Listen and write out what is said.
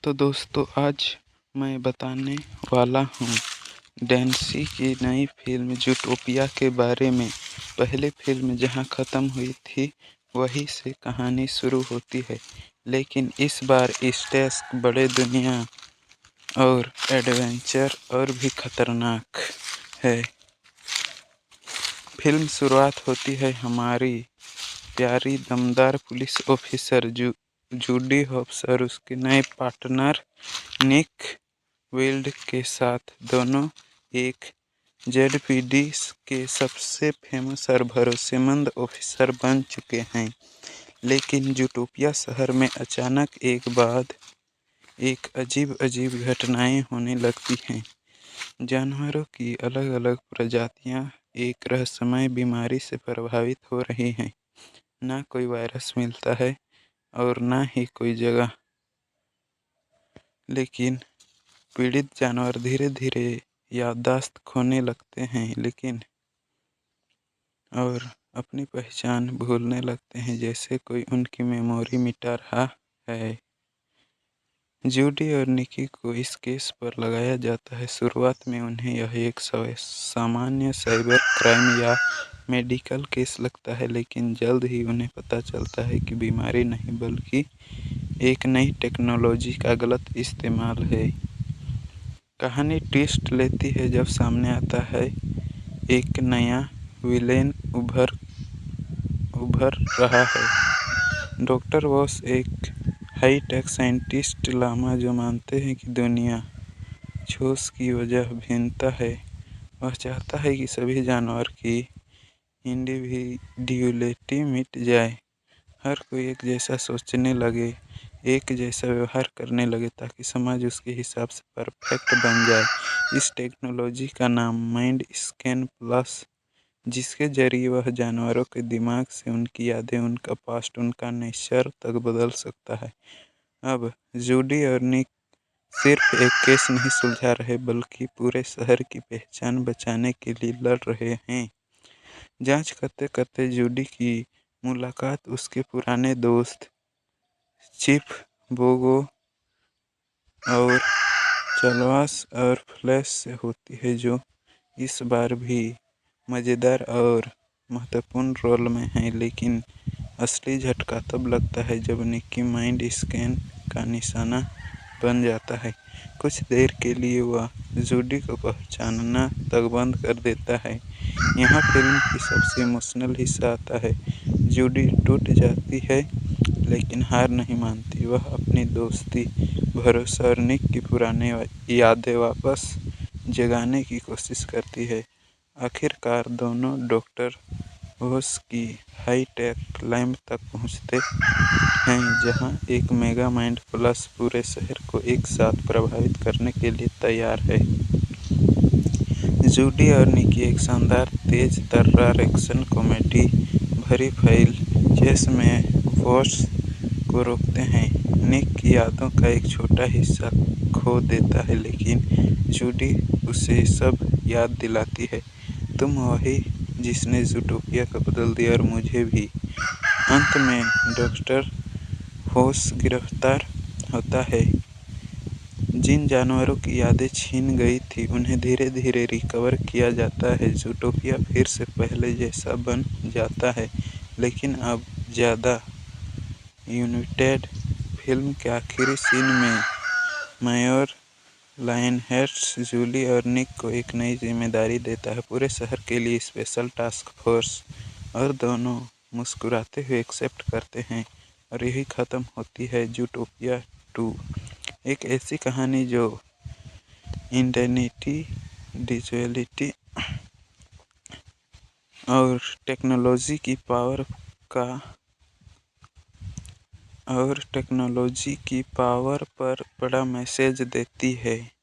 तो दोस्तों आज मैं बताने वाला हूँ डेंसी की नई फिल्म जूटोपिया के बारे में। पहले फिल्म जहाँ ख़त्म हुई थी वहीं से कहानी शुरू होती है, लेकिन इस बार स्टेज बड़े दुनिया और एडवेंचर और भी खतरनाक है। फिल्म शुरुआत होती है हमारी प्यारी दमदार पुलिस ऑफिसर जूडी हॉब्स और उसके नए पार्टनर निक विल्ड के साथ। दोनों एक जेडपीडी के सबसे फेमस और भरोसेमंद ऑफिसर बन चुके हैं, लेकिन जूटोपिया शहर में अचानक एक अजीब घटनाएं होने लगती हैं। जानवरों की अलग अलग प्रजातियां एक रहस्यमय बीमारी से प्रभावित हो रही हैं। ना कोई वायरस मिलता है और ना ही कोई जगह, लेकिन पीड़ित जानवर धीरे धीरे याददाश्त खोने लगते हैं और अपनी पहचान भूलने लगते हैं, जैसे कोई उनकी मेमोरी मिटा रहा है। जूडी और निकी को इस केस पर लगाया जाता है। शुरुआत में उन्हें यह एक सामान्य साइबर क्राइम या मेडिकल केस लगता है, लेकिन जल्द ही उन्हें पता चलता है कि बीमारी नहीं बल्कि एक नई टेक्नोलॉजी का गलत इस्तेमाल है। कहानी ट्विस्ट लेती है जब सामने आता है एक नया विलेन उभर रहा है। डॉक्टर वॉस एक हाई-टेक साइंटिस्ट लामा जो मानते हैं कि दुनिया ठोस की वजह भिन्नता है। वह चाहता है कि सभी जानवर की इंडिविडुअलिटी मिट जाए, हर कोई एक जैसा सोचने लगे, एक जैसा व्यवहार करने लगे, ताकि समाज उसके हिसाब से परफेक्ट बन जाए। इस टेक्नोलॉजी का नाम माइंड स्कैन प्लस, जिसके जरिए वह जानवरों के दिमाग से उनकी यादें, उनका पास्ट, उनका नेचर तक बदल सकता है। अब जूडी और निक सिर्फ एक केस नहीं सुलझा रहे, बल्कि पूरे शहर की पहचान बचाने के लिए लड़ रहे हैं। जांच करते करते जूडी की मुलाकात उसके पुराने दोस्त चीफ बोगो और चलवास और फ्लैश से होती है, जो इस बार भी मज़ेदार और महत्वपूर्ण रोल में है। लेकिन असली झटका तब लगता है जब निकी माइंड स्कैन का निशाना बन जाता है। कुछ देर के लिए वह जूडी को पहचानना तक बंद कर देता है। यहाँ फिल्म की सबसे इमोशनल हिस्सा आता है। जूडी टूट जाती है, लेकिन हार नहीं मानती। वह अपनी दोस्ती, भरोसा और निक की पुरानी यादें वापस जगाने की कोशिश करती है। आखिरकार दोनों डॉक्टर होस की हाई-टेक लैब तक पहुंचते हैं, जहां एक मेगा माइंड प्लस पूरे शहर को एक साथ प्रभावित करने के लिए तैयार है। जूडी और निकी एक शानदार तेज तर्रार एक्शन कॉमेडी भरी फाइल चेस में वॉस को रोकते हैं। निक की यादों का एक छोटा हिस्सा खो देता है, लेकिन जूडी उसे सब याद दिलाती है, तुम वही जिसने जूटोपिया को बदल दिया और मुझे भी। अंत में डॉक्टर होस गिरफ्तार होता है। जिन जानवरों की यादें छीन गई थी उन्हें धीरे धीरे रिकवर किया जाता है। जूटोपिया फिर से पहले जैसा बन जाता है, लेकिन अब ज़्यादा यूनाइटेड। फिल्म के आखिरी सीन में मेयर लायनहेड्स जूली और निक को एक नई जिम्मेदारी देता है, पूरे शहर के लिए स्पेशल टास्क फोर्स, और दोनों मुस्कुराते हुए एक्सेप्ट करते हैं। और यही ख़त्म होती है जूटोपिया 2, एक ऐसी कहानी जो इंडेनिटी, डिजुअलिटी और टेक्नोलॉजी की पावर पर बड़ा मैसेज देती है।